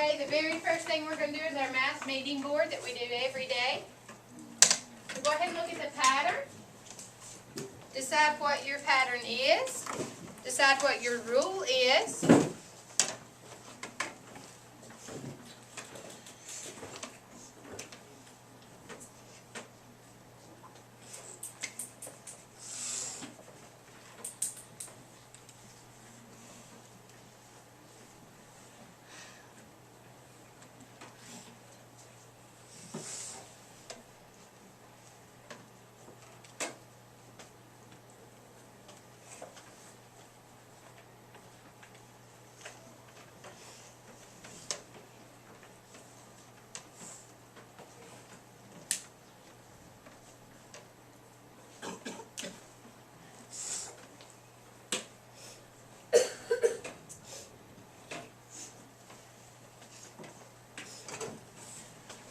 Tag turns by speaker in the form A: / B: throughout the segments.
A: Okay, the very first thing we're going to do is our math meeting board that we do every day. So go ahead and look at the pattern. Decide what your pattern is. Decide what your rule is.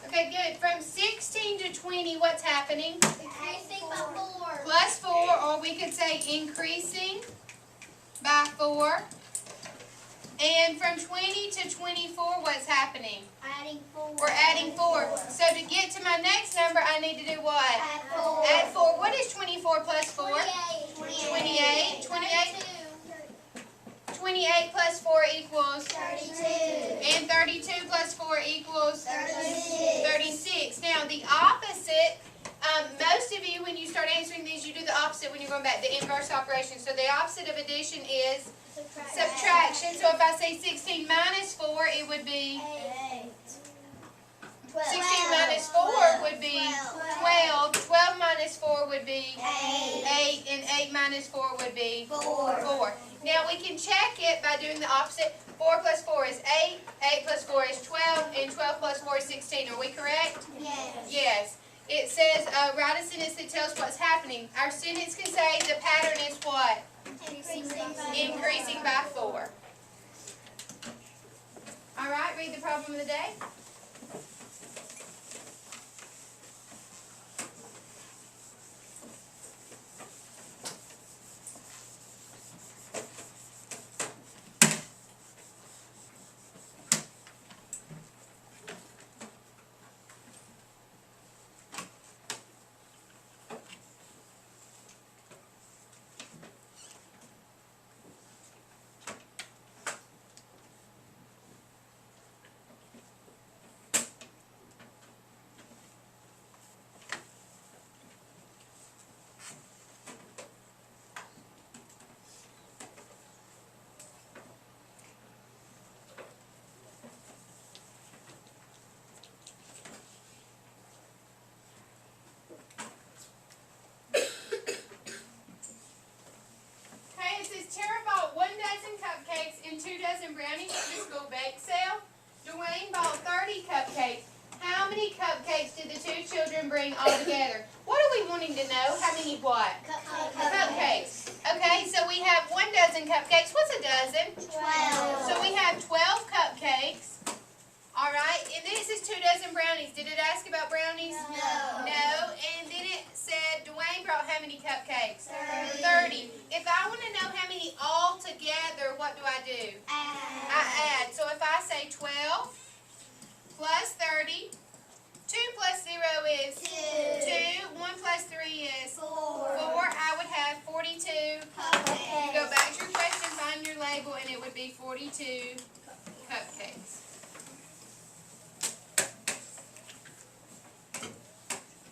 A: Okay, good. From 16 to 20, what's happening?
B: Increasing by 4.
A: Plus 4, or we could say increasing by 4. And from 20 to 24, what's happening?
B: Adding 4.
A: We're adding 4. So to get to my next number, I need to do what?
B: Add 4.
A: Add 4. What is 24 plus 4?
B: 28.
A: 28 plus 4 equals?
B: 32.
A: And 32 plus 4 equals?
B: 36.
A: 36. Now, the opposite, most of you, when you start answering these, you do the opposite when you're going back, the inverse operation. So the opposite of addition is subtraction. So if I say 16 minus 4, it would be? 16 minus 4 would be 12. 12 minus 4 would be 8. And 8 minus 4 would be 4. Now we can check it by doing the opposite. 4 plus 4 is 8. 8 plus 4 is 12. And 12 plus 4 is 16. Are we correct?
B: Yes.
A: Yes. It says, write a sentence that tells what's happening. Our sentence can say the pattern is what? Increasing by 4. All right, read the problem of the day. Tara bought 1 dozen cupcakes and 2 dozen brownies for the school bake sale. Dwayne bought 30 cupcakes. How many cupcakes did the 2 children bring all together? What are we wanting to know? How many what? Cupcakes. Okay, so we have 1 dozen cupcakes. What's a dozen?
B: 12.
A: So we have 12 cupcakes. All right, and then it says 2 dozen brownies. Did it ask about brownies?
B: No.
A: No, and then it said Dwayne brought how many cupcakes?
B: 30.
A: 30. If I want to know how many all together, what do I do? I add. So if I say 12 plus 30, 2 plus 0 is 2. 1 plus 3 is 4. I would have 42. You go back to your question, find your label, and it would be 42 cupcakes.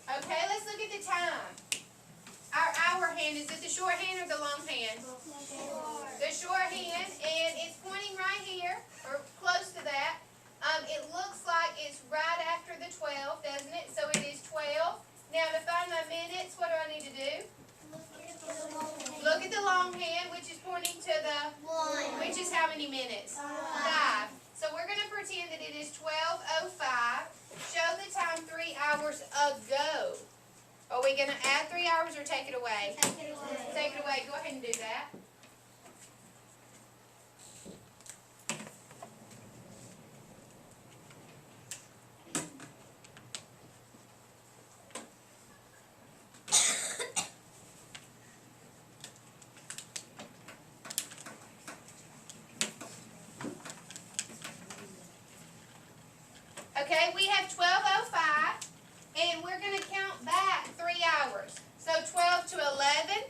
A: Okay, let's look at the time. Our hour hand, is it the short hand or the long hand? The short hand, and it's pointing right here, or close to that. It looks like it's right after the 12, doesn't it? So it is 12. Now to find my minutes, what do I need to do? Look at the long hand, which is pointing to the
B: 1.
A: which is how many minutes? 5. So we're going to pretend that it is 12:05. Show the time 3 hours ago. Are we going to add 3 hours or take it away?
B: Take it away.
A: Take it away. Go ahead and do that. Okay, we have 12:05, and we're going to count back 3 hours. So 12 to 11,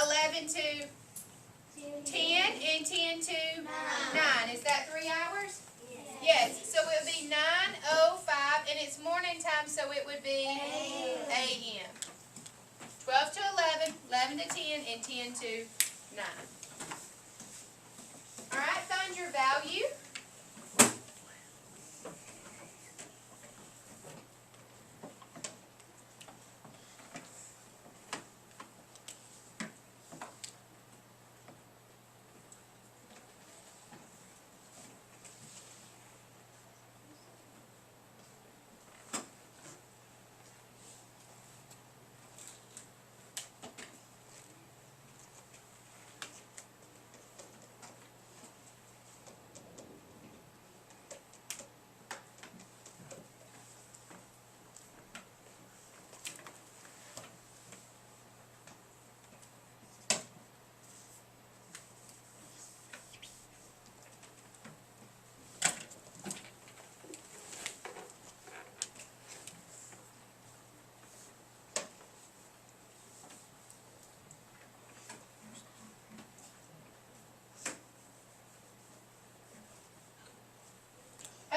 A: 11 to 10, and 10 to 9. Is that 3 hours? Yes. So it would be 9:05, and it's morning time, so it would be a.m. 12 to 11, 11 to 10, and 10 to 9. All right, find your value.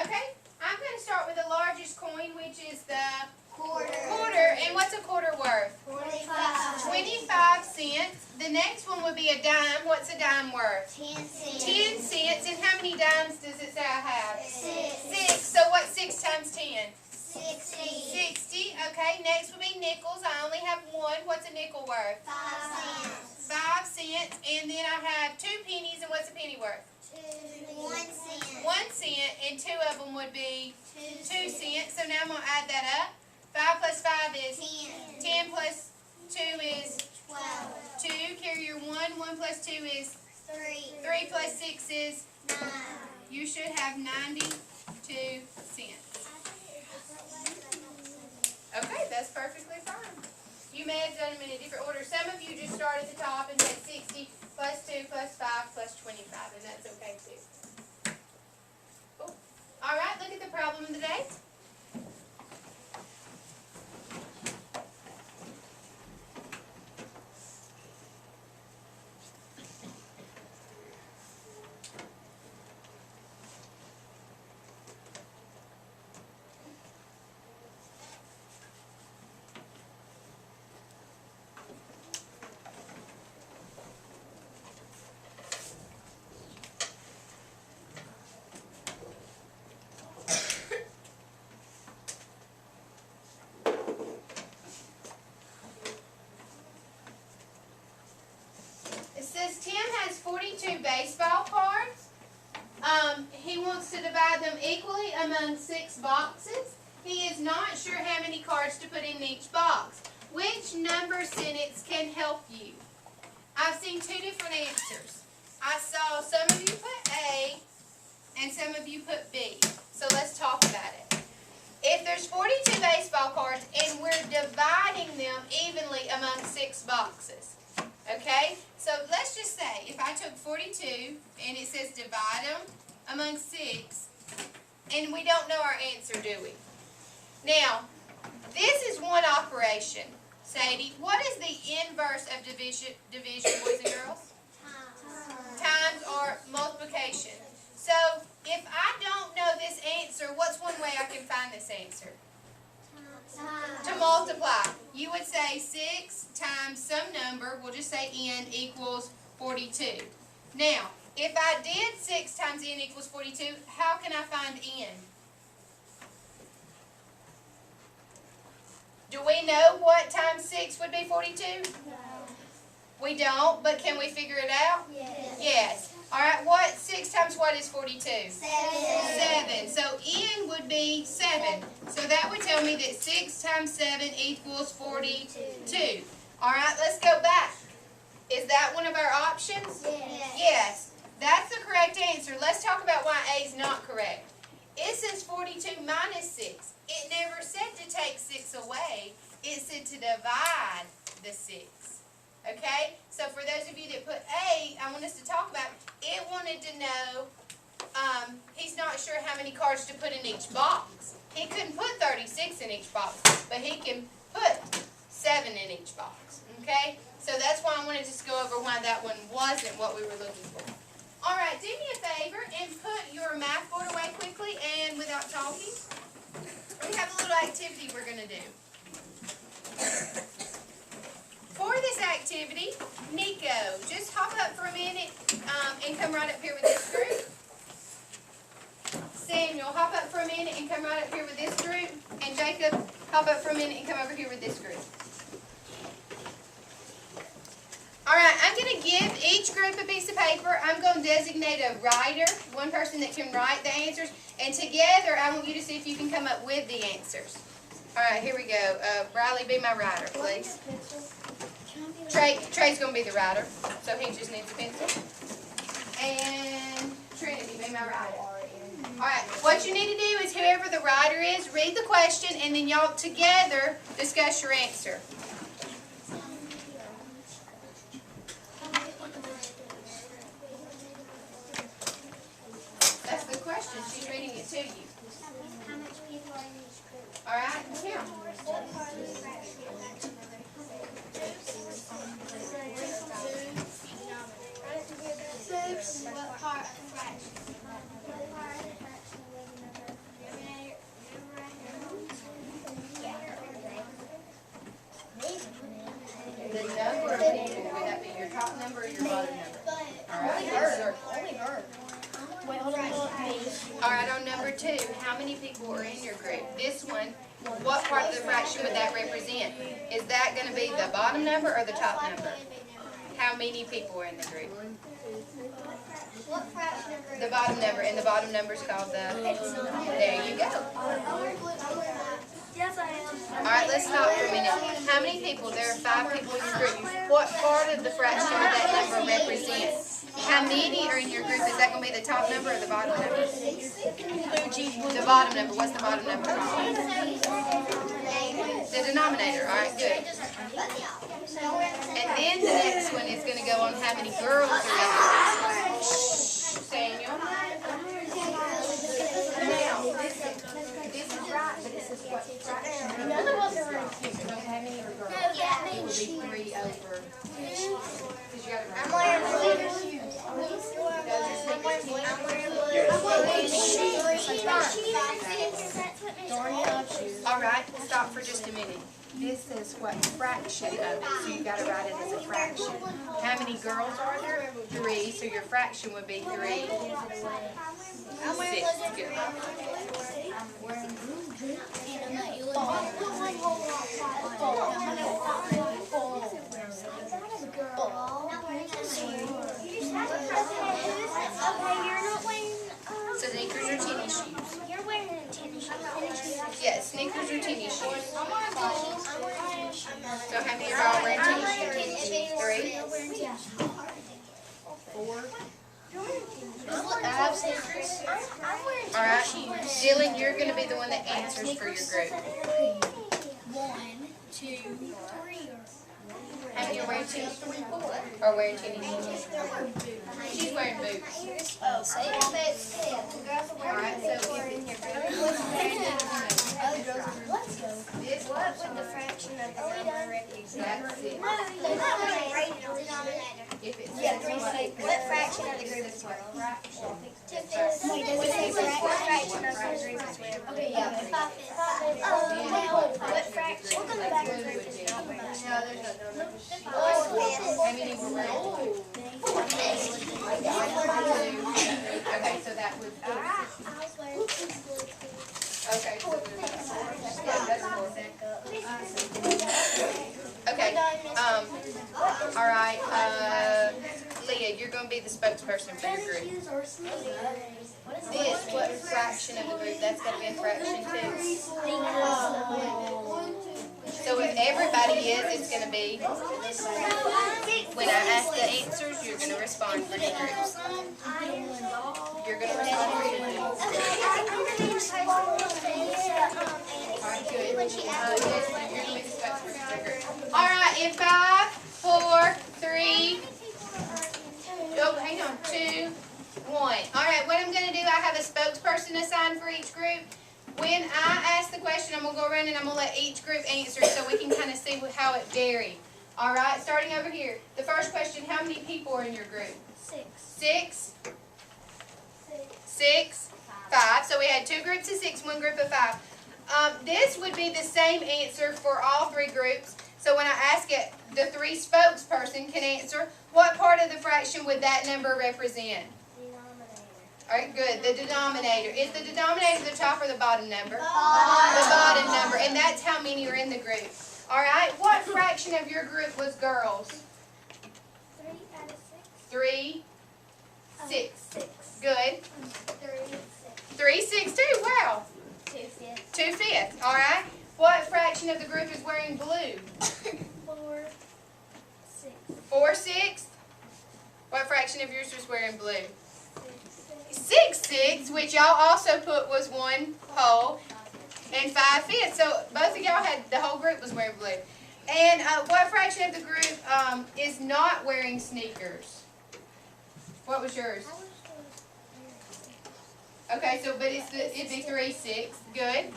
A: Okay, I'm going to start with the largest coin, which is the quarter. And what's a quarter worth? 25 cents. The next one would be a dime. What's a dime worth?
B: 10 cents.
A: 10 cents. And how many dimes does it say I have?
B: 6.
A: 6. So what's 6 times 10?
B: 60.
A: 60. Okay, next would be nickels. I only have one. What's a nickel worth?
B: 5 cents.
A: 5 cents. And then I have 2 pennies. And what's a penny worth?
B: 1 cent.
A: 1 cent. And 2 of them would be 2
B: 2
A: cents. So now I'm going to add that up. 5 plus 5 is
B: 10.
A: 10 plus 2 is
B: 12.
A: 2. Carry your 1. 1 plus 2 is
B: 3.
A: 3 plus 6 is
B: 9.
A: you should have 92 cents. Okay, that's perfectly fine. You may have done them in a different order. Some of you just start at the top and said 60 plus 2 plus 5 plus 25, and that's okay too. Cool. All right, look at the problem of the day. It says Tim has 42 baseball cards. He wants to divide them equally among 6 boxes. He is not sure how many cards to put in each box. Which number sentence can help you? I've seen 2 different answers. I saw some of you put A and some of you put B. So let's talk about it. If there's 42 baseball cards and we're dividing them evenly among 6 boxes, okay? So let's just say if I took 42 and it says divide them among 6, and we don't know our answer, do we? Now, this is one operation. Sadie, what is the inverse of division, boys and girls? Times or multiplication. So if I don't know this answer, what's one way I can find this answer? To multiply. You would say 6 times some number, we'll just say n equals 42. Now, if I did 6 times n equals 42, how can I find n? Do we know what times 6 would be 42?
B: No.
A: We don't, but can we figure it out?
B: Yes.
A: Yes. All right, what 6 times what is 42?
B: 7.
A: 7. So n would be 7. So that would tell me that 6 times 7 equals 42. All right, let's go back. Is that one of our options?
B: Yes.
A: Yes. That's the correct answer. Let's talk about why A is not correct. It says 42 minus 6. It never said to take 6 away. It said to divide the 6. Okay? So for those of you that put A, I want us to talk about, it wanted to know, he's not sure how many cards to put in each box. he couldn't put 36 in each box, but he can put 7 in each box, okay? So that's why I wanted to just go over why that one wasn't what we were looking for. All right, do me a favor and put your math board away quickly and without talking. We have a little activity we're going to do. For this activity, Nico, just hop up for a minute and come right up here with this group. Samuel, hop up for a minute and come right up here with this group. And Jacob, hop up for a minute and come over here with this group. Alright, I'm going to give each group a piece of paper. I'm going to designate a writer, one person that can write the answers. And together, I want you to see if you can come up with the answers. Alright, here we go. Riley, be my writer, please. Trey's going to be the writer, so he just needs a pencil. And Trinity, be my writer. Alright, what you need to do is whoever the writer is, read the question, and then y'all together discuss your answer. That's the question. She's reading it to you.
B: How much people are in each group?
A: Alright, count.
B: What part of the fraction of that number? What part of the fraction? What part of the fraction of the number?
A: The number of people, would that be your top number or your bottom number?
B: Only her. Wait, hold on.
A: Alright, on number 2, how many people are in your group? This one, what part of the fraction would that represent? Is that going to be the bottom number or the top number? How many people are in the group?
B: What fraction of
A: The bottom number, and the bottom number is called the... There you go.
B: Yes, I am.
A: Alright, let's stop for a minute. How many people? There are 5 people in your group. What part of the fraction would that number represent? How many are in your group? Is that going to be the top number or the bottom number? The bottom number. What's the bottom number called? The denominator. Alright, good. And then the next one is going to go on how many girls are in your group. Samuel. Now, this is right, but this is what fraction.
B: None of us are
A: How many are girls?
B: that
A: It would
B: means
A: be 3 over. Because you got to
B: I'm
A: remember.
B: wearing blue shoes. I'm wearing blue. I'm wearing blue.
A: Alright, stop for just a minute. This is what fraction of it, so you got to write it as a fraction. How many girls are there? 3, so your fraction would be 3. 6, good. So sneakers or tennis shoes?
B: You're wearing tennis shoes.
A: Yeah, sneakers or tennis shoes.
B: I'm wearing tennis shoes.
A: So how many are all wearing tennis shoes? 3? 4? Alright, Dylan, you're going to be the one that answers for your group.
B: 1, 2, 3.
A: How many are wearing tennis shoes? Or wearing tennis shoes? She's wearing boots.
B: Oh, say it.
A: Alright, so if in your
B: Let's go.
A: this
B: What would the fraction of the number represent?
A: that's it. If it's
B: What fraction of the group is 12? Wait, does it say what fraction of the group is 12? Okay, yeah. What fraction of the group is 12?
A: How many were wearing? Okay, so that would. Okay, so that's 4. Okay, alright, Leah, you're going to be the spokesperson for your group. This, what fraction of the group? That's going to be a fraction too. So if everybody is, it's going to be, when I ask the answers, you're going to respond for your groups. You're going to respond for your groups. Alright, good. Yes, you're going to be the spokesperson for your group. Alright, in 5, 4, 3, oh, hang on, 2, 1. Alright, what I'm going to do, I have a spokesperson assigned for each group. When I ask the question, I'm going to go around and I'm going to let each group answer so we can kind of see how it varied. All right, starting over here. The first question, how many people are in your group?
B: 6.
A: 6? 6? 5. So we had 2 groups of 6, 1 group of 5. This would be the same answer for all 3 groups. So when I ask it, the 3 spokesperson can answer, what part of the fraction would that number represent? All right, good. The denominator. Is the denominator the top or the bottom number? The bottom number. And that's how many are in the group. All right. What fraction of your group was girls?
B: 3 out of 6.
A: 3, 6.
B: 6.
A: Good.
B: 3, 6.
A: 3, 6, 2. Wow.
B: 2/5.
A: 2/5. All right. What fraction of the group is wearing blue?
B: 4, 6.
A: 4, 6. What fraction of yours was wearing blue?
B: 6,
A: 6, 6, which y'all also put was 1 whole, and 5/5. So both of y'all had, the whole group was wearing blue. And what fraction of the group is not wearing sneakers? What was yours? Okay, so but it'd be 3, 6. Good.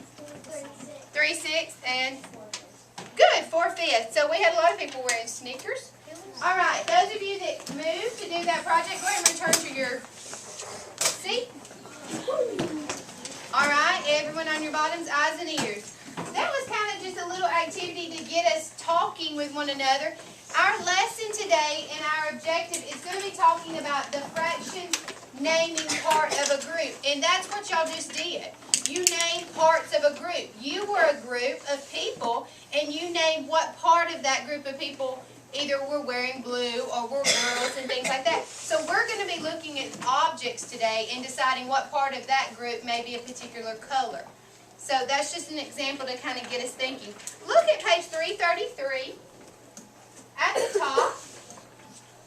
A: 3, 6, and good. 4/5. So we had a lot of people wearing sneakers. All right, those of you that moved to do that project, go ahead and return to your seat. All right, everyone on your bottoms, eyes and ears. That was kind of just a little activity to get us talking with one another. Our lesson today and our objective is going to be talking about the fraction naming part of a group. And that's what y'all just did. You named parts of a group. You were a group of people, and you named what part of that group of people either were wearing blue or were girls and things like that. So we're going to be looking at objects today and deciding what part of that group may be a particular color. So that's just an example to kind of get us thinking. Look at page 333. At the top,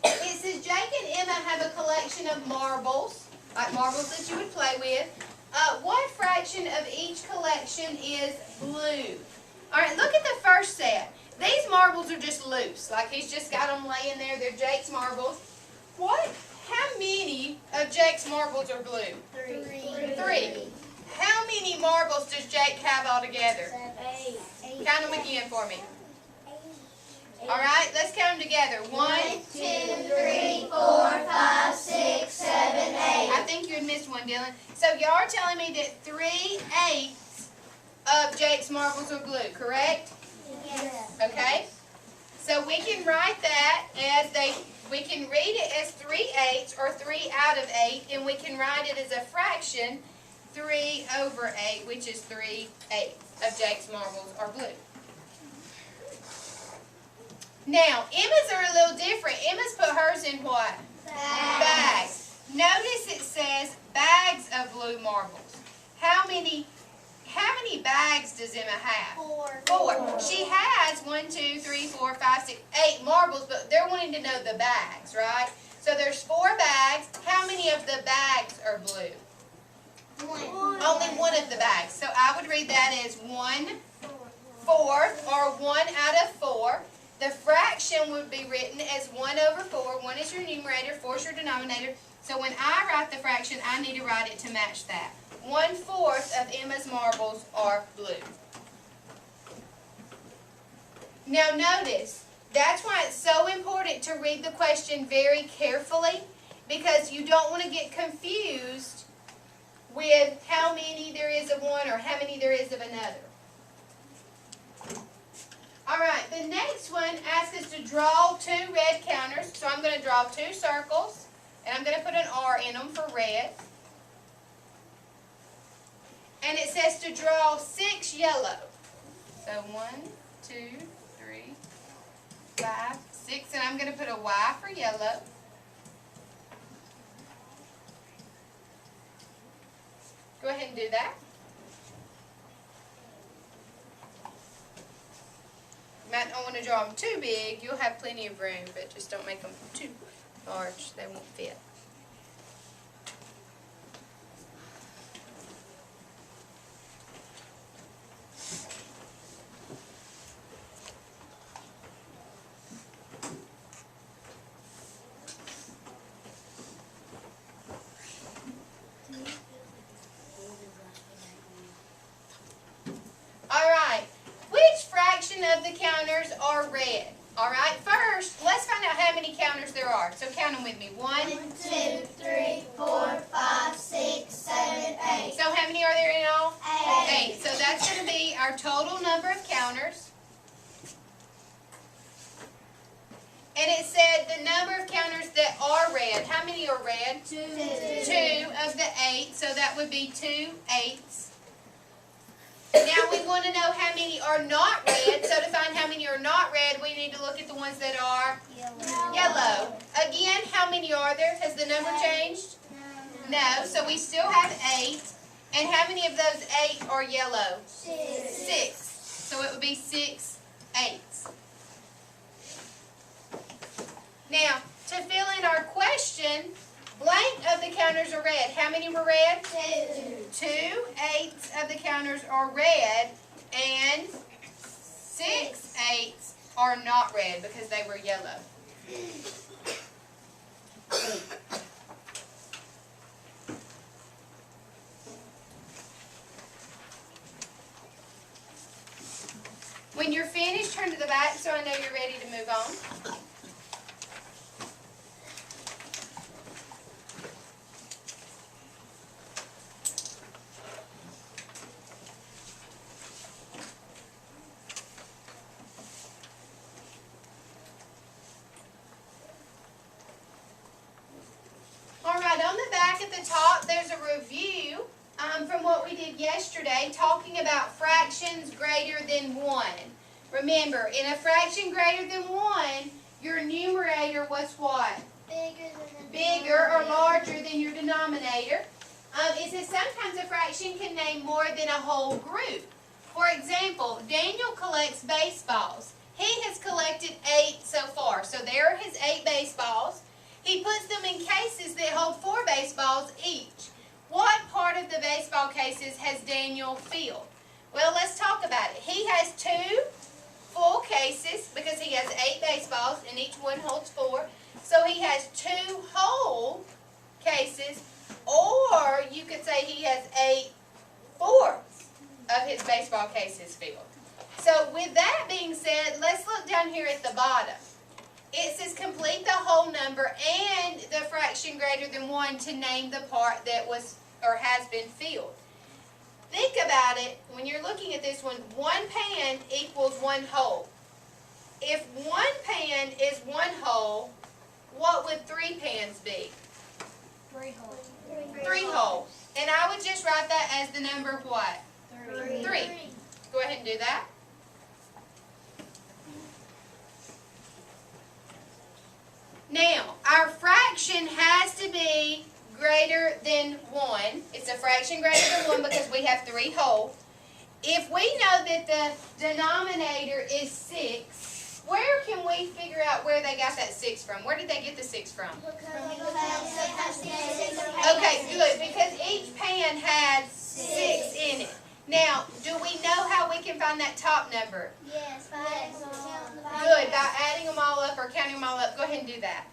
A: it says Jake and Emma have a collection of marbles, like marbles that you would play with. What fraction of each collection is blue? All right, look at the first set. These marbles are just loose, like he's just got them laying there. They're Jake's marbles. How many of Jake's marbles are blue? 3. How many marbles does Jake have altogether?
B: 8.
A: Count them again for me. All right, let's count them together. 1,
B: 2, 3, 4, 5, 6, 7, 8.
A: I think you had missed one, Dylan. So y'all are telling me that 3/8 of Jake's marbles are blue, correct?
B: Yes.
A: Okay? So we can write that as we can read it as 3/8 or 3 out of 8, and we can write it as a fraction, 3/8, which is 3/8 of Jake's marbles are blue. Now, Emma's are a little different. Emma's put hers in what? Bags. Notice it says bags of blue marbles. How many bags does Emma have? 4. She has 1, 2, 3, 4, 5, 6, 8 marbles, but they're wanting to know the bags, right? So there's 4 bags. How many of the bags are blue?
B: 1.
A: Only one of the bags. So I would read that as 1/4 or 1 out of 4. The fraction would be written as 1/4. 1 is your numerator, 4 is your denominator. So when I write the fraction, I need to write it to match that. 1/4 of Emma's marbles are blue. Now notice, that's why it's so important to read the question very carefully, because you don't want to get confused with how many there is of one or how many there is of another. All right, the next one asks us to draw 2 red counters. So I'm going to draw 2 circles, and I'm going to put an R in them for red. And it says to draw 6 yellow. So 1, 2, 3, 5, 6, and I'm going to put a Y for yellow. Go ahead and do that. You might not want to draw them too big. You'll have plenty of room, but just don't make them too large. They won't fit. counters are red? All right, first, let's find out how many counters there are. So count them with me. 1,
B: 2, 3, 4, 5, 6, 7, 8.
A: So how many are there in all?
B: 8.
A: 8. So that's going to be our total number of counters. And it said the number of counters that are red. How many are red?
B: 2.
A: 2 of the 8. So that would be 2 8s. Now we want to know how many are not red. So to find how many are not red, we need to look at the ones that are yellow. Again, how many are there? Has the number changed? No. So we still have 8. And how many of those 8 are yellow? 6. So it would be 6 8s. Now, to fill in our question, blank of the counters are red. How many were red? 2 8s of the counters are red, and 6 8s are not red because they were yellow. When you're finished, turn to the back so I know you're ready to move on. On the back at the top, there's a review from what we did yesterday, talking about fractions greater than 1. Remember, in a fraction greater than 1, your numerator was what? Bigger or larger than your denominator. It says sometimes a fraction can name more than a whole group. For example, Daniel collects baseballs. He has collected 8 so far. So there are his 8 baseballs. He puts them in cases that hold 4 baseballs each. What part of the baseball cases has Daniel filled? Well, let's talk about it. He has 2 full cases because he has 8 baseballs and each one holds 4. So he has 2 whole cases, or you could say he has 8/4 of his baseball cases filled. So with that being said, let's look down here at the bottom. It says complete the whole number and the fraction greater than 1 to name the part that was or has been filled. Think about it, when you're looking at this one, 1 pan equals 1 whole. If 1 pan is 1 whole, what would 3 pans be?
B: 3 holes.
A: 3 whole. And I would just write that as the number of what? 3. Go ahead and do that. Now, our fraction has to be greater than 1. It's a fraction greater than 1 because we have 3 whole. If we know that the denominator is 6, where can we figure out where they got that 6 from? Where did they get the 6 from? Okay, good, because each pan had 6 in it. Now, do we know how we can find that top number?
B: Yes, 5.
A: Good, by adding them all up or counting them all up. Go ahead and do that.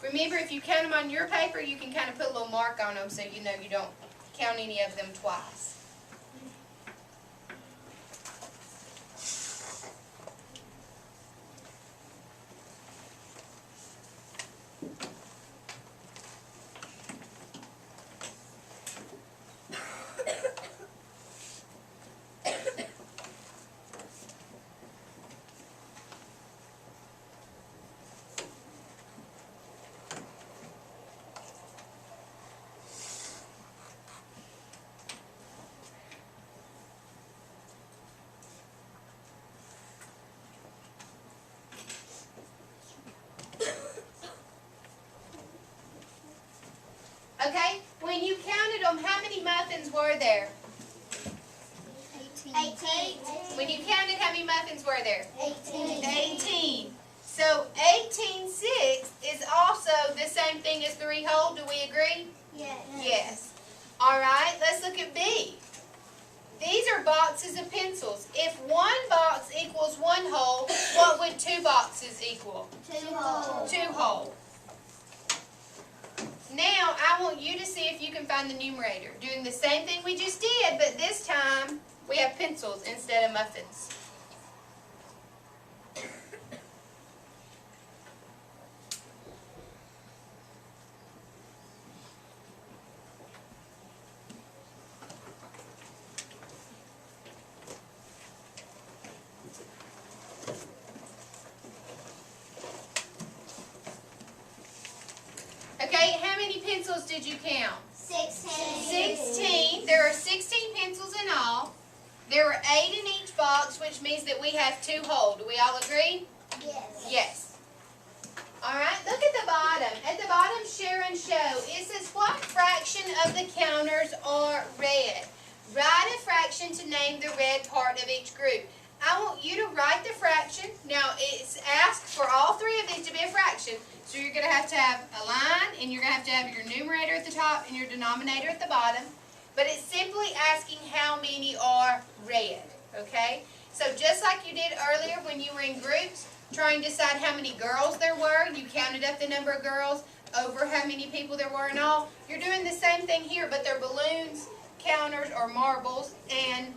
A: Remember, if you count them on your paper, you can kind of put a little mark on them so you know you don't count any of them twice. Okay, when you counted them, how many muffins were there?
B: 18.
A: When you counted, how many muffins were there?
B: 18.
A: 18. So 18/6 is also the same thing as 3 whole. Do we agree?
B: Yes.
A: Yes. All right, let's look at B. These are boxes of pencils. If 1 box equals 1 whole, what would 2 boxes equal?
B: 2 holes.
A: 2 whole. Now, I want you to see if you can find the numerator. Doing the same thing we just did, but this time We have pencils instead of muffins. Okay, how many pencils did you count?
B: 16.
A: 16. There are 16 pencils in all. There are 8 in each box, which means that we have 2 whole. Do we all agree?
B: Yes.
A: Yes. Alright, look at the bottom. At the bottom, share and show. It says, what fraction of the counters are red? Write a fraction to name the red part of each group. I want you to write the fraction. Now, it's asked for all 3 of these to be a fraction. So you're going to have a line, and you're going to have your numerator at the top and your denominator at the bottom. But it's simply asking how many are red, okay? So just like you did earlier when you were in groups, trying to decide how many girls there were, you counted up the number of girls over how many people there were in all. You're doing the same thing here, but they're balloons, counters, or marbles, and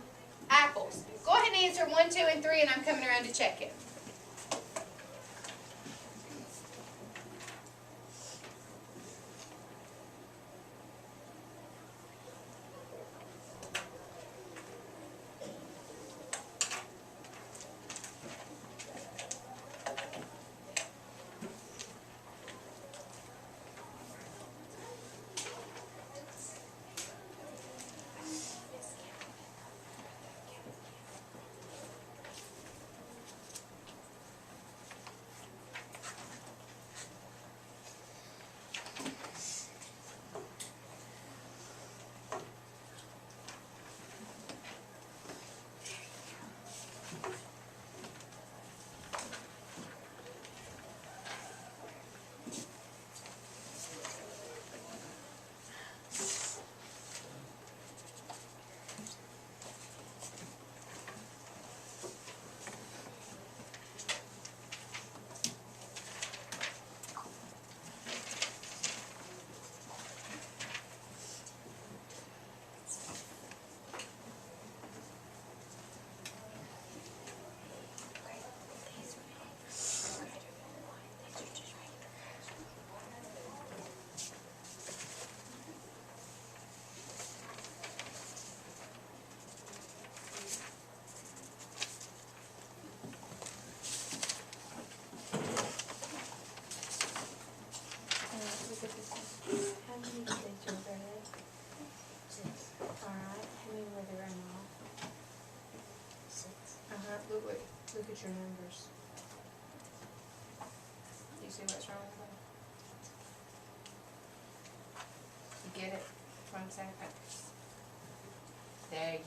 A: apples. Go ahead and answer 1, 2, and 3, and I'm coming around to check it.
C: How many kids are there? 6. Alright, how many were there in all? 6. Look at your numbers.
A: Do you see what's wrong with them? You get it? That's what I'm saying. There you go.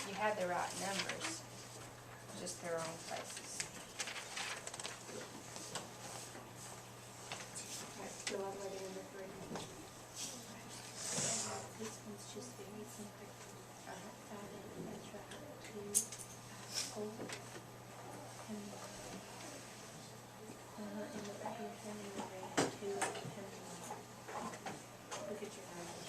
A: You had the right numbers, just the wrong places.
C: Go all the way to number 3. This one's just very simple. 5, that's right. 2, 4. And look right here, how many were red? 2, how many were? Look at your numbers.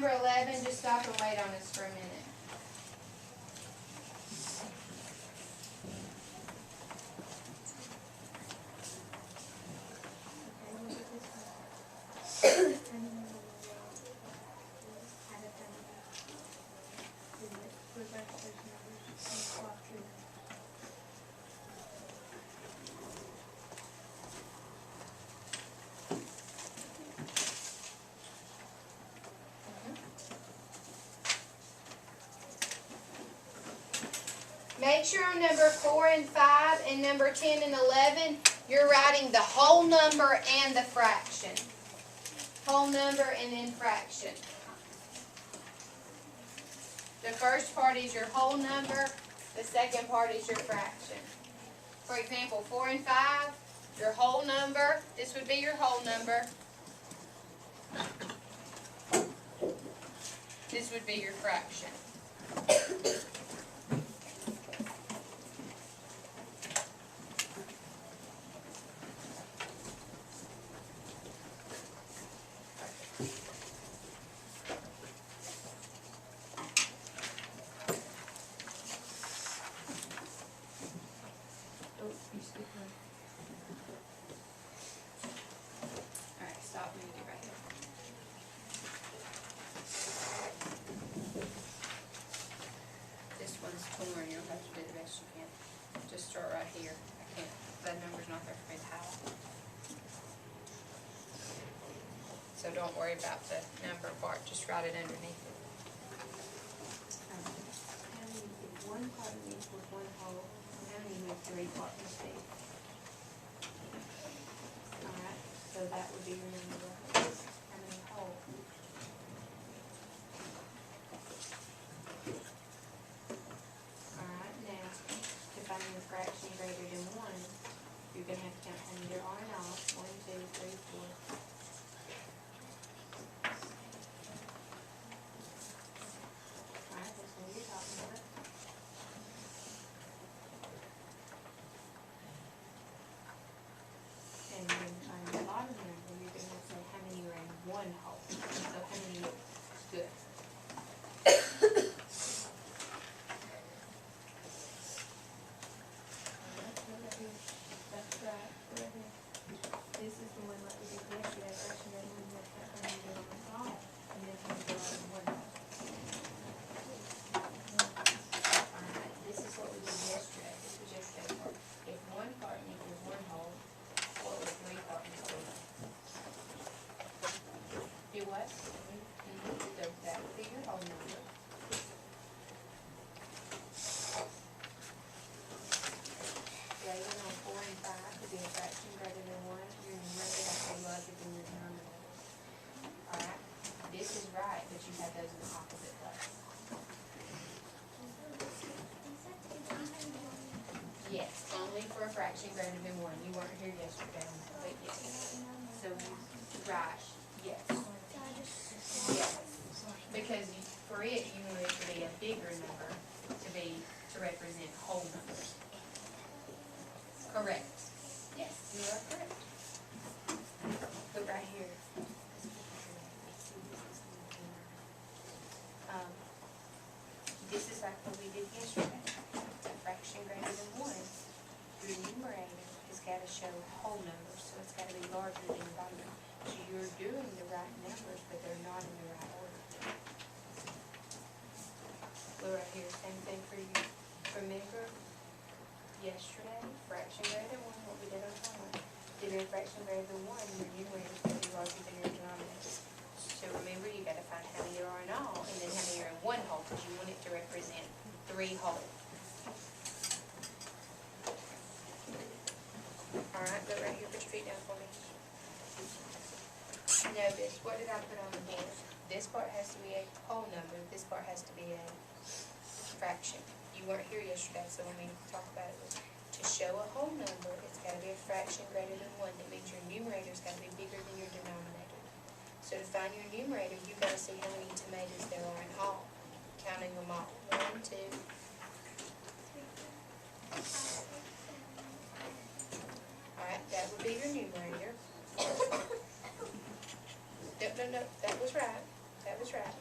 A: number 11, just stop and wait on us for a minute. Make sure on number 4 and 5 and number 10 and 11, you're writing the whole number and the fraction. Whole number and then fraction. The first part is your whole number. The second part is your fraction. For example, 4 and 5, your whole number. This would be your whole number. This would be your fraction. Alright, stop when you get right here. This one's torn, you'll have to do the best you can. Just start right here. I can't, that number's not there for me to highlight. So don't worry about the number part, just write it underneath it.
C: One carton equals one whole, how many make 3 cartons big? Alright, so that would be your number. How many whole? Alright, now, to find your fraction greater than 1, you're gonna have to count how many there are in all. 1, 2, 3, 4. Alright, that's what you're talking about. And then on the bottom number, you're gonna say how many are in one whole. So how many, good. That's right, right here. This is the one like we did yesterday, fraction of one, that's how many go on all, and then how many go on one whole. Alright, this is what we did yesterday, this was yesterday's part. If one carton equals one whole, what would 3 cartons be?
A: Do what? So that would be your whole number.
C: Greater than 4 and 5 to be a fraction greater than 1, your numerator has to be larger than your denominator. Alright, this is right, but you have those in the opposite place.
A: Yes, only for a fraction greater than 1. You weren't here yesterday, but yes.
C: So, right,
A: Yes. Yes. Because for it, you want it to be a bigger number to represent whole numbers. Correct. Yes, you are correct.
C: but right here. This is like what we did yesterday, a fraction greater than 1. Your numerator has got to show whole numbers, so it's got to be larger than your bottom number. So you're doing the right numbers, but they're not in the right order. Look right here, same thing for you. Remember yesterday, fraction greater than 1, what we did on time. To be a fraction greater than 1, your numerator is going to be larger than your denominator. So remember, you got to find how many there are in all, and then how many are in one whole, because you want it to represent 3 whole. Alright, go right here, put your feet down for me. Notice, what did I put on the board? This part has to be a whole number, this part has to be a fraction. You weren't here yesterday, so when we talk about it, to show a whole number, it's got to be a fraction greater than 1. That means your numerator's got to be bigger than your denominator. So to find your numerator, you've got to see how many tomatoes there are in all, counting them all. 1, 2. Alright, that would be your numerator. No, that was right. That was right.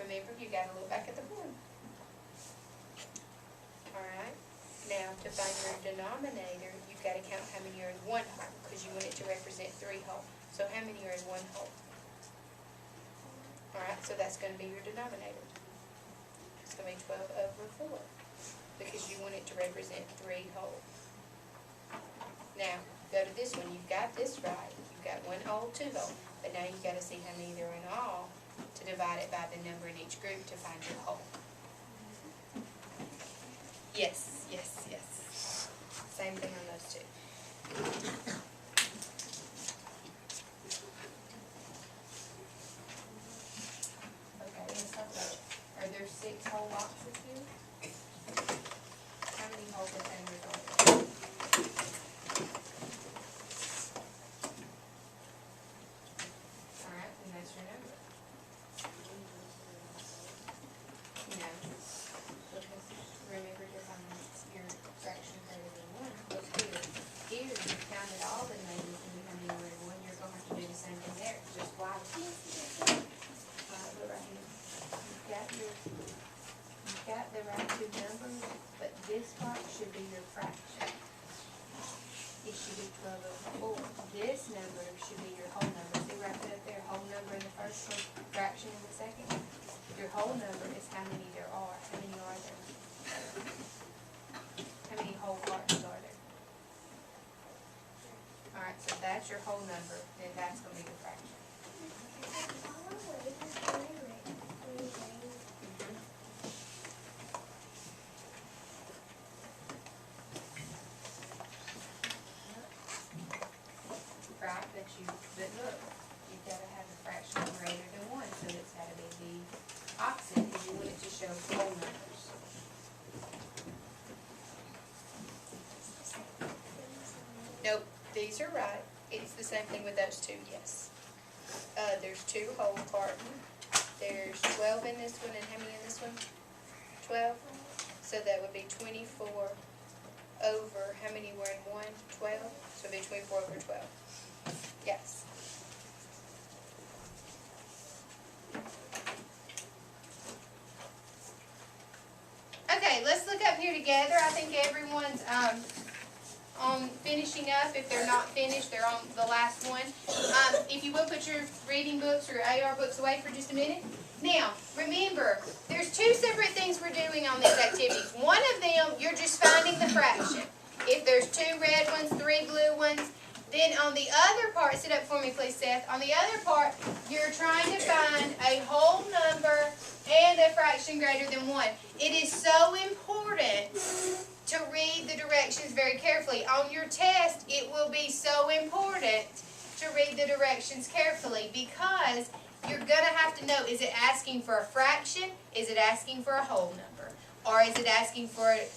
C: remember, you gotta look back at the board. Alright, now to find your denominator, you've gotta count how many are in one whole, because you want it to represent 3 whole. So how many are in 1 whole? Alright, so that's gonna be your denominator. It's gonna be 12 over 4, because you want it to represent 3 whole. Now, go to this one, you've got this right. You've got 1 whole, 2 whole. But now you've got to see how many there are in all to divide it by the number in each group to find your whole. Yes, yes, yes. Same thing on those two. Okay, let's talk about it. Are there 6 whole boxes here? How many whole containers are there? Alright, and that's your number. No, because remember to find your fraction greater than 1. Look here. Here, you counted all the numbers and you have any greater than 1. You're going to have to do the same thing there. Just why? Look right here. You've got the right 2 numbers, but this part should be your fraction. It should be 12 over 4. This number should be your whole number. See right up there, whole number in the first one, fraction in the second. Your whole number is how many there are. How many are there? How many whole parts are there? Alright, so that's your whole number, then that's going to be your fraction. Right, but look, you've got to have a fraction greater than 1, so it's got to be the opposite, because you want it to show whole numbers. Nope, these are right. It's the same thing with those two, yes. There's 2 whole carton. There's 12 in this one, and how many in this one? 12. So that would be 24 over, how many were in 1? 12. So it would be 24 over 12. Yes. Okay, let's look up here together. I think everyone's on finishing up. If they're not finished, they're on the last one. If you will, put your reading books or AR books away for just a minute. Now, remember, there's 2 separate things we're doing on these activities. One of them, you're just finding the fraction. If there's 2 red ones, 3 blue ones, then on the other part, sit up for me please, Seth. On the other part, you're trying to find a whole number and a fraction greater than 1. It is so important to read the directions very carefully. On your test, it will be so important to read the directions carefully, because you're going to have to know, is it asking for a fraction? Is it asking for a whole number? Or is it asking for a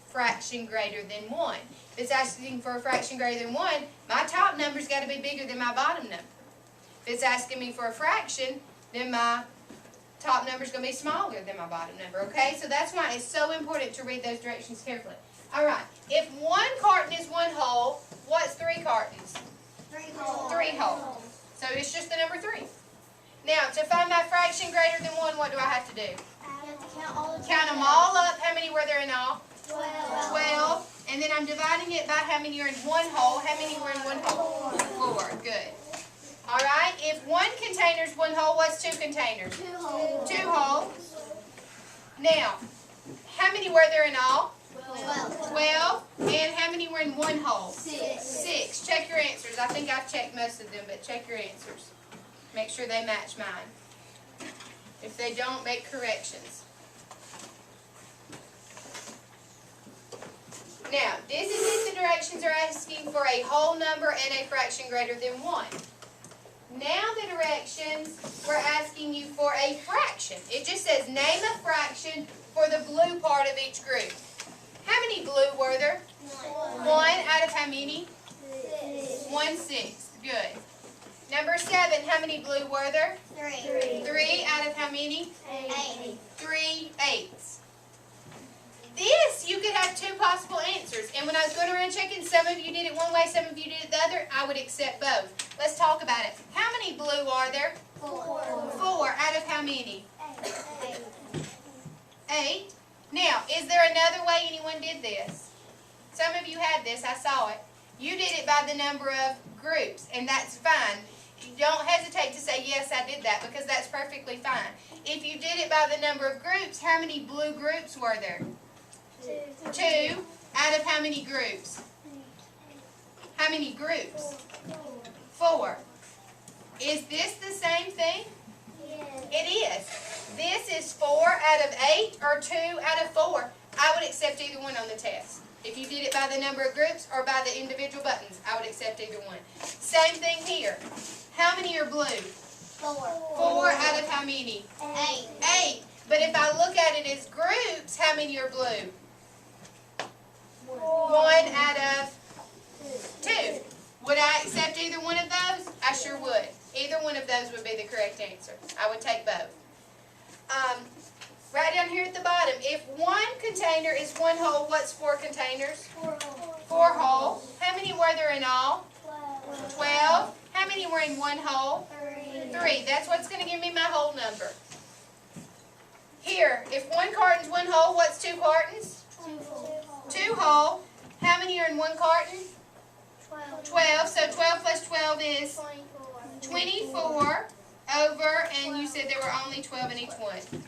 C: fraction greater than 1? If it's asking for a fraction greater than 1, my top number's got to be bigger than my bottom number. If it's asking me for a fraction, then my top number's going to be smaller than my bottom number, okay? So that's why it's so important to read those directions carefully. Alright, if 1 carton is 1 whole, what's 3 cartons?
B: 3 whole.
A: 3 whole. So it's just the number 3. Now, to find my fraction greater than 1, what do I have to do?
B: You have to
A: Count them all up. How many were there in all?
B: 12.
A: 12. And then I'm dividing it by how many are in 1 whole. How many were in 1 whole? 4. Good. Alright, if 1 container is 1 whole, what's 2 containers?
B: 2 whole.
A: 2 whole. Now, how many were there in all?
B: 12.
A: 12. And how many were in 1 whole?
B: 6.
A: 6. Check your answers. I think I've checked most of them, but check your answers. Make sure they match mine. If they don't, make corrections. Now, this is if the directions are asking for a whole number and a fraction greater than 1. Now the directions, we're asking you for a fraction. It just says name a fraction for the blue part of each group. How many blue were there?
B: 1.
A: 1 out of how many?
B: 6.
A: 1/6. Good. Number 7, how many blue were there?
B: 3.
A: 3 out of how many?
B: 8.
A: 3/8. This, you could have 2 possible answers. And when I was going around checking, some of you did it one way, some of you did it the other. I would accept both. Let's talk about it. How many blue are there?
B: 4.
A: 4 out of how many?
B: 8.
A: 8. Now, is there another way anyone did this? Some of you had this, I saw it. You did it by the number of groups, and that's fine. Don't hesitate to say, yes, I did that, because that's perfectly fine. If you did it by the number of groups, how many blue groups were there? 2 out of how many groups? How many groups? 4. Is this the same thing? It is. This is 4 out of 8 or 2 out of 4. I would accept either one on the test. If you did it by the number of groups or by the individual buttons, I would accept either one. Same thing here. How many are blue?
B: 4.
A: 4 out of how many?
B: 8.
A: 8. But if I look at it as groups, how many are blue? 1 out of 2. Would I accept either one of those? I sure would. Either one of those would be the correct answer. I would take both. Right down here at the bottom, if one container is 1 whole, what's 4 containers? 4 whole. How many were there in all? 12. How many were in 1 whole? 3. That's what's going to give me my whole number. Here, if 1 carton's 1 whole, what's 2 cartons? 2 whole. How many are in 1 carton? 12. So 12 plus 12 is 24 over, and you said there were only 12 in each one.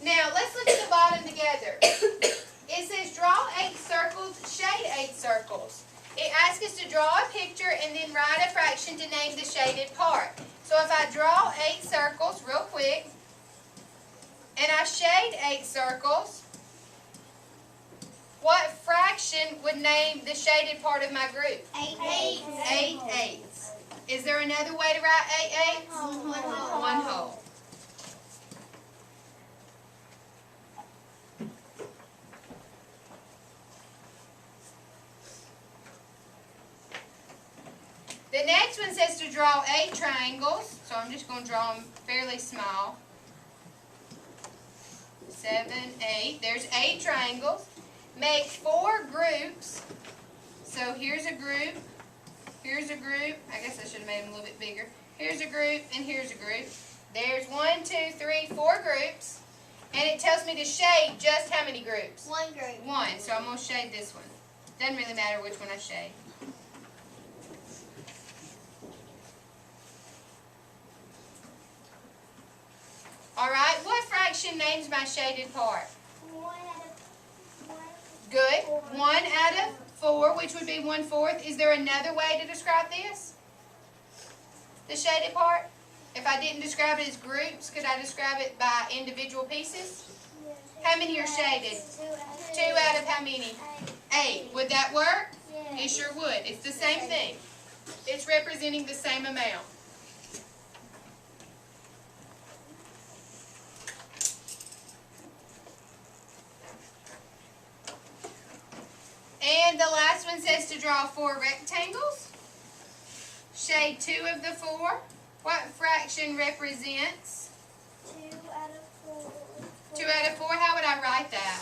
A: Now, let's look at the bottom together. It says draw 8 circles, shade 8 circles. It asks us to draw a picture and then write a fraction to name the shaded part. So if I draw 8 circles real quick, and I shade 8 circles, what fraction would name the shaded part of my group?
B: 8.
A: 8 eighths. Is there another way to write 8 eighths? 1 whole. The next one says to draw 8 triangles, so I'm just going to draw them fairly small. 7, 8. There's 8 triangles. Make 4 groups. So here's a group. Here's a group. I guess I should have made them a little bit bigger. Here's a group, and here's a group. There's 1, 2, 3, 4 groups. And it tells me to shade just how many groups?
B: 1 group.
A: 1. So I'm going to shade this one. Doesn't really matter which one I shade. Alright, what fraction names my shaded part?
B: 1 out of 1.
A: Good. 1 out of 4, which would be 1/4. Is there another way to describe this? The shaded part? If I didn't describe it as groups, could I describe it by individual pieces? How many are shaded? 2 out of how many? 8. Would that work? It sure would. It's the same thing. It's representing the same amount. And the last one says to draw 4 rectangles. Shade 2 of the 4. What fraction represents?
B: 2 out of 4.
A: 2 out of 4. How would I write that?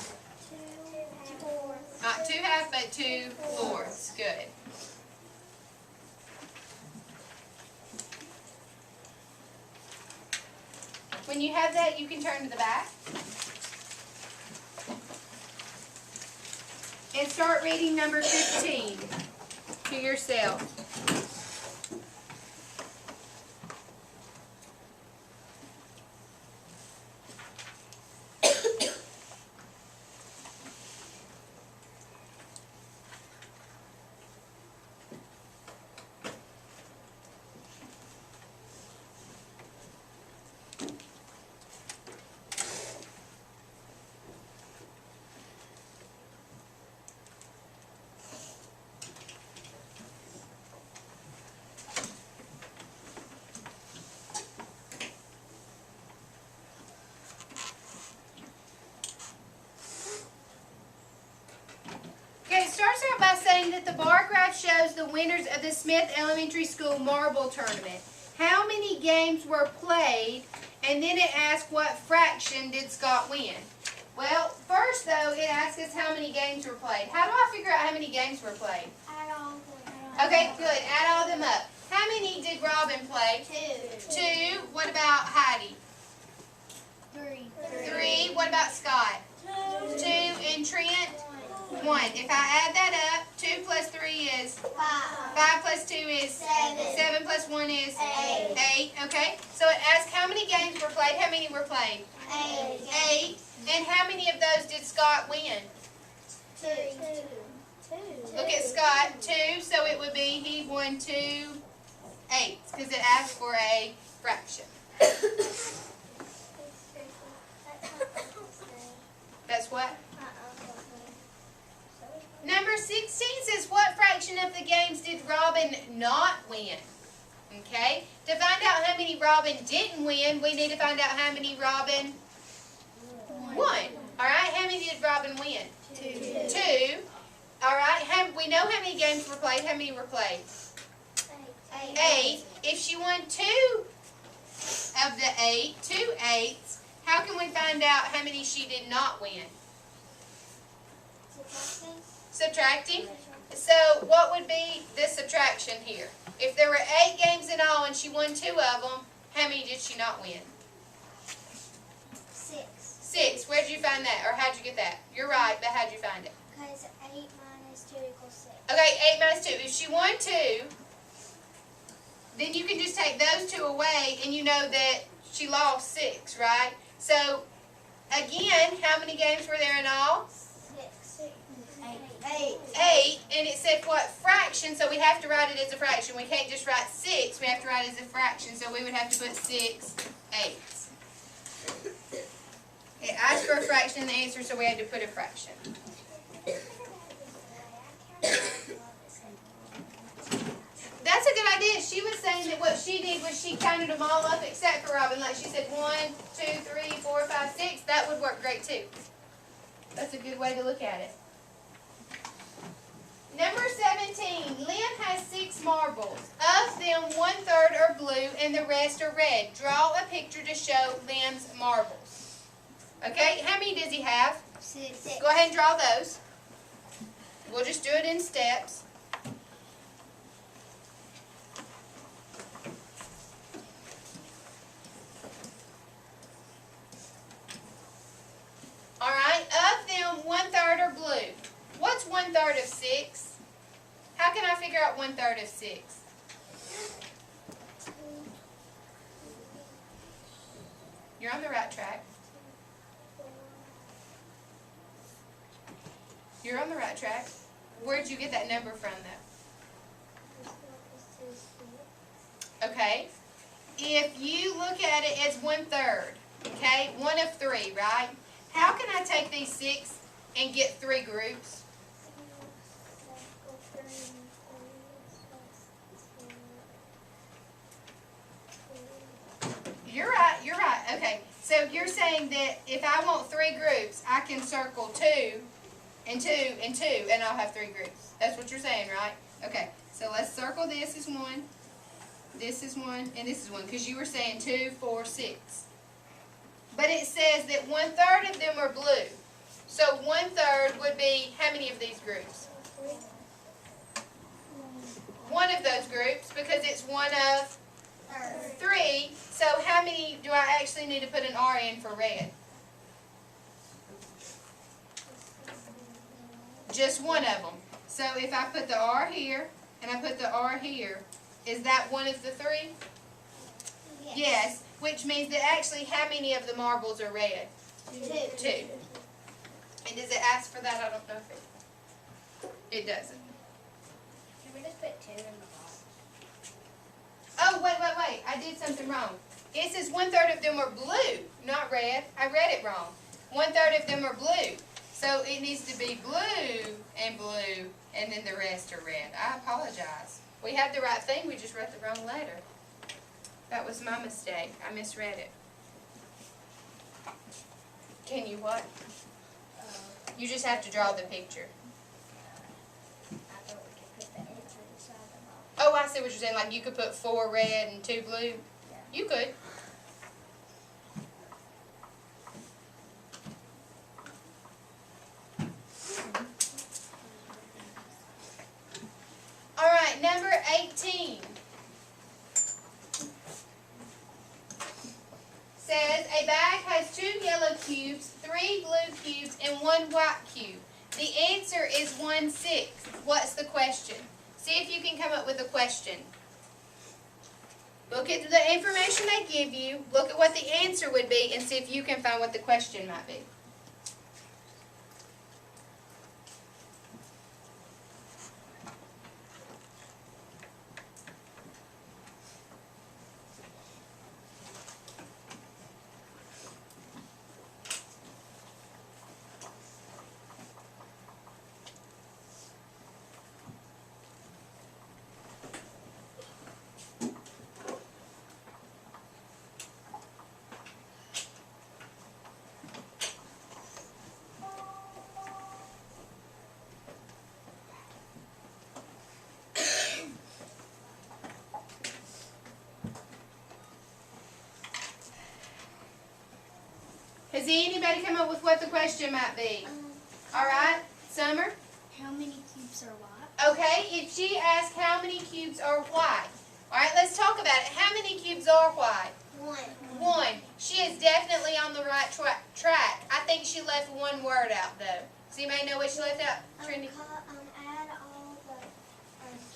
B: 2 fourths.
A: Not 2 halves, but 2 fourths. Good. When you have that, you can turn to the back. And start reading number 15 to yourself. Okay, it starts out by saying that the bar graph shows the winners of the Smith Elementary School Marble Tournament. How many games were played? And then it asks what fraction did Scott win? Well, first though, it asks us how many games were played. How do I figure out how many games were played?
B: Add all of them.
A: Okay, good. Add all of them up. How how many did Robin play?
B: 2.
A: 2. What about Heidi?
B: 3.
A: 3. What about Scott? 2. And Trent? 1. If I add that up, 2 plus 3 is?
B: 5.
A: 5 plus 2 is?
B: 7.
A: 7 plus 1 is?
B: 8.
A: 8. Okay. So it asks how many games were played. How many were played?
B: 8.
A: 8. And how many of those did Scott win?
B: 2.
A: Look at Scott. 2. So it would be he won 2 eighths because it asked for a fraction. That's what? Number 16 says, what fraction of the games did Robin not win? Okay? To find out how many Robin didn't win, we need to find out how many Robin won. Alright? How many did Robin win? 2. Alright? We know how many games were played. How many were played? 8. If she won 2 of the 8, 2 eighths, how can we find out how many she did not win? Subtracting. So what would be the subtraction here? If there were 8 games in all and she won 2 of them, how many did she not win?
B: 6.
A: 6. Where did you find that? Or how'd you get that? You're right, but how'd you find it?
B: Because 8 minus 2 equals 6.
A: Okay, 8 minus 2. If she won 2, then you can just take those 2 away and you know that she lost 6, right? So, again, how many games were there in all?
B: 8.
A: 8, and it said what fraction, so we have to write it as a fraction. We can't just write 6, we have to write it as a fraction, so we would have to put 6 eighths. It asked for a fraction in the answer, so we had to put a fraction. That's a good idea. She was saying that what she did was she counted them all up except for Robin. Like she said 1, 2, 3, 4, 5, 6. That would work great too. That's a good way to look at it. Number 17, Lynn has 6 marbles. Of them, 1/3 are blue and the rest are red. Draw a picture to show Lynn's marbles. Okay, how many does he have?
B: 6.
A: Go ahead and draw those. We'll just do it in steps. Alright, of them, 1/3 are blue. What's 1/3 of 6? How can I figure out 1/3 of 6? You're on the right track. You're on the right track. Where'd you get that number from, though? Okay. If you look at it as 1/3, okay, 1 of 3, right? How can I take these 6 and get 3 groups? You're right, you're right. Okay, so you're saying that if I want 3 groups, I can circle 2 and 2 and 2, and I'll have 3 groups. That's what you're saying, right? Okay, so let's circle this as 1, this is 1, and this is 1, because you were saying 2, 4, 6. But it says that 1/3 of them are blue. So 1/3 would be how many of these groups? 1 of those groups, because it's 1 of 3. So how many do I actually need to put an R in for red? Just 1 of them. So if I put the R here, and I put the R here, is that 1 of the 3? Yes. Which means that actually how many of the marbles are red? 2. And does it ask for that? I don't know if it doesn't.
B: Can we just put 2 in the box?
A: Oh, wait. I did something wrong. It says 1/3 of them are blue, not red. I read it wrong. 1/3 of them are blue. So it needs to be blue, and then the rest are red. I apologize. We had the right thing, we just wrote the wrong letter. That was my mistake. I misread it. Can you what? You just have to draw the picture.
B: I thought we could put the answer inside the box.
A: Oh, I see what you're saying. Like you could put 4 red and 2 blue?
B: Yeah.
A: You could. Alright, number 18. and 1 white cube. The answer is 1/6. What's the question? See if you can come up with a question. Look at the information they give you, look at what the answer would be, and see if you can find what the question might be. Has anybody come up with what the question might be? All right, Summer?
B: How many cubes are white?
A: Okay, if she asks how many cubes are white. All right, let's talk about it. How many cubes are white?
B: 1.
A: 1. She is definitely on the right track. I think she left one word out, though. Does anybody know what she left out, Trinity?
B: Add all the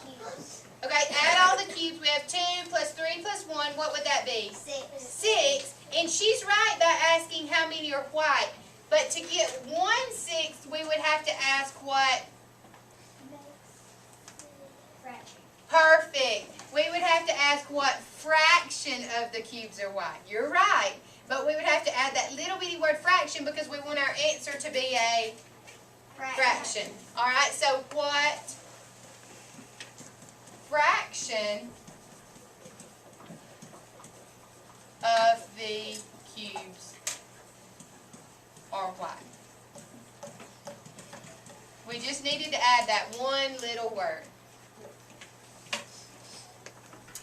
B: cubes.
A: Okay, add all the cubes. We have 2 plus 3 plus 1. What would that be?
B: 6.
A: 6. And she's right by asking how many are white. But to get 1/6, we would have to ask what?
B: Fraction.
A: Perfect. We would have to ask what fraction of the cubes are white. You're right. But we would have to add that little bitty word fraction because we want our answer to be a fraction. All right, so what fraction of the cubes are white? We just needed to add that one little word.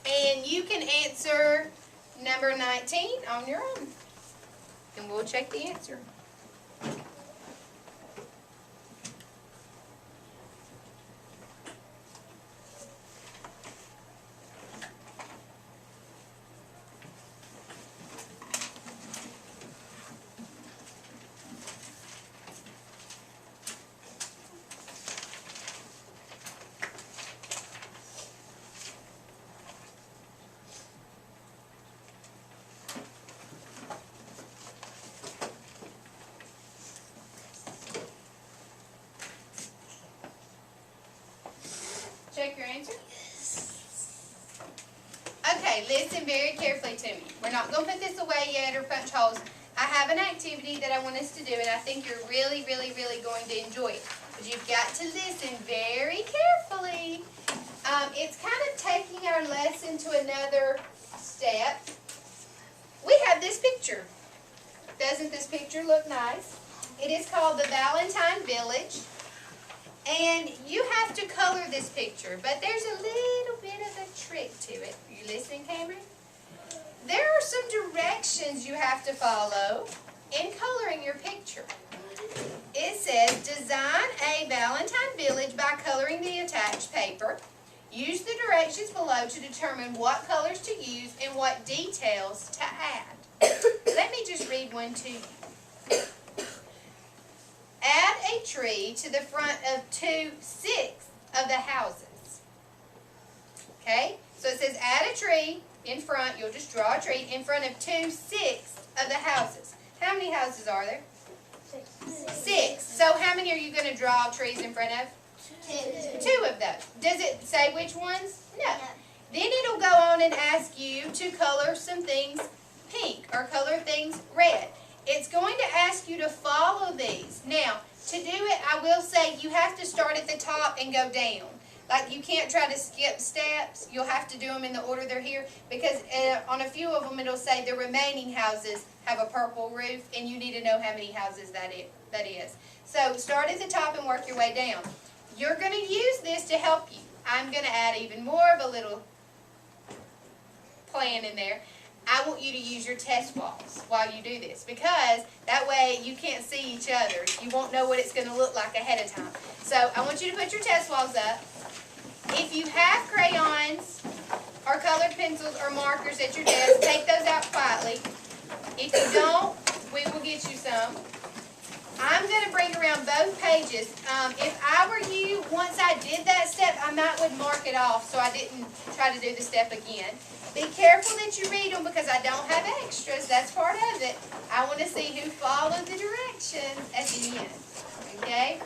A: And you can answer number 19 on your own. And we'll check the answer. Check your answer. Okay, listen very carefully to me. We're not going to put this away yet or punch holes. I have an activity that I want us to do, and I think you're really, really, really going to enjoy it. But you've got to listen very carefully. It's kind of taking our lesson to another step. We have this picture. Doesn't this picture look nice? It is called the Valentine Village. And you have to color this picture, but there's a little bit of a trick to it. Are you listening, Cameron? There are some directions you have to follow in coloring your picture. It says, design a Valentine Village by coloring the attached paper. Use the directions below to determine what colors to use and what details to add. Let me just read one to you. Add a tree to the front of 2/6 of the houses. Okay? So it says add a tree in front, you'll just draw a tree in front of 2/6 of the houses. How many houses are there? 6. So how many are you going to draw trees in front of? 2 of those. Does it say which ones? No. Then it'll go on and ask you to color some things pink or color things red. It's going to ask you to follow these. Now, to do it, I will say you have to start at the top and go down. Like, you can't try to skip steps. You'll have to do them in the order they're here because on a few of them it'll say the remaining houses have a purple roof and you need to know how many houses that is. So, start at the top and work your way down. You're going to use this to help you. I'm going to add even more of a little plan in there. I want you to use your test walls while you do this because that way you can't see each other. You won't know what it's going to look like ahead of time. So I want you to put your test walls up. If you have crayons or colored pencils or markers at your desk, take those out quietly. If you don't, we will get you some. I'm going to bring pages. If I were you, once I did that step, I might would mark it off so I didn't try to do the step again. Be careful that you read them because I don't have extras. That's part of it. I want to see who followed the directions at the end. Okay?